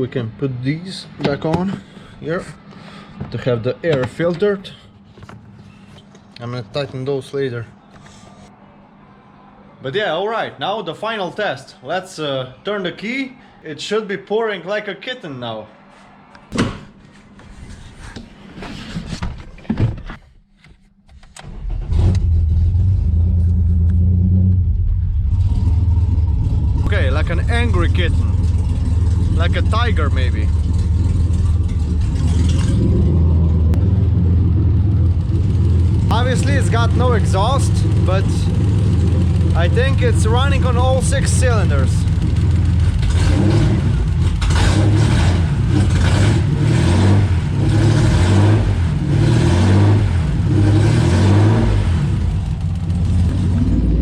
can put these back on here to have the air filtered. I'm gonna tighten those later. But yeah, alright, now the final test. Let's turn the key. It should be pouring like a kitten now. Okay, like an angry kitten. Like a tiger maybe. Obviously it's got no exhaust, but I think it's running on all 6 cylinders.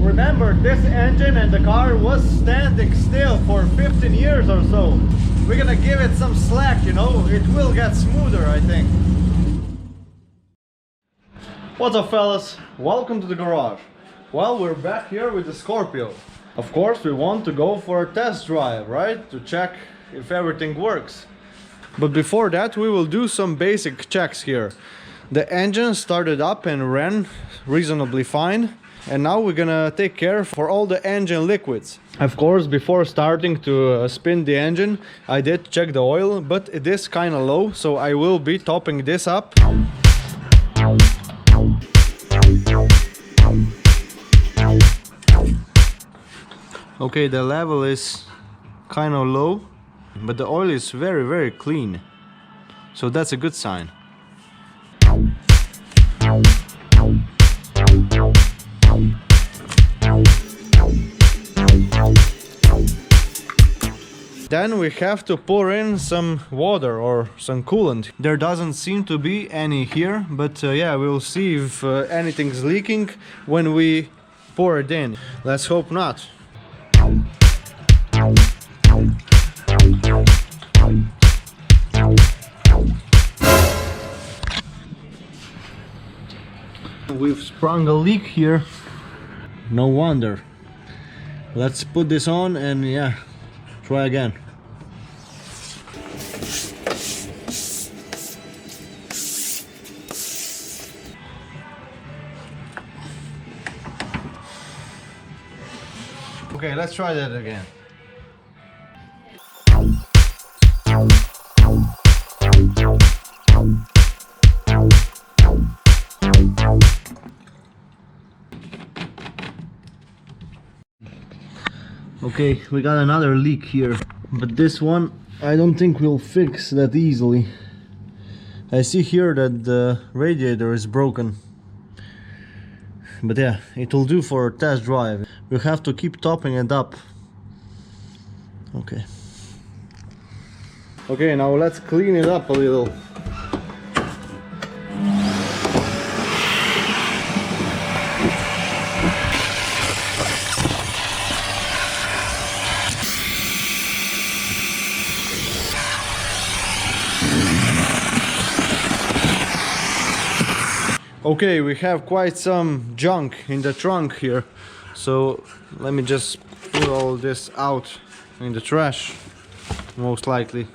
Remember, this engine and the car was standing still for 15 years or so. We're gonna give it some slack, you know, it will get smoother, I think. What's up, fellas? Welcome to the garage. Well, we're back here with the Scorpio. Of course, we want to go for a test drive, right? To check if everything works. But before that, we will do some basic checks here. The engine started up and ran reasonably fine. And now we're gonna take care for all the engine liquids. Of course, before starting to spin the engine, I did check the oil, but it is kind of low, so I will be topping this up. Okay, the level is kind of low, but the oil is very clean, so that's a good sign. Then we have to pour in some water or some coolant. There doesn't seem to be any here, but yeah, we'll see if anything's leaking when we pour it in. Let's hope not. We've sprung a leak here. No wonder. Let's put this on and yeah, try again. Okay, let's try that again. Okay, we got another leak here, but this one I don't think we'll fix that easily. I see here that the radiator is broken. But yeah, it will do for a test drive. We'll have to keep topping it up. Okay. Okay, now let's clean it up a little. Okay, we have quite some junk in the trunk here, so let me just put all this out in the trash, most likely.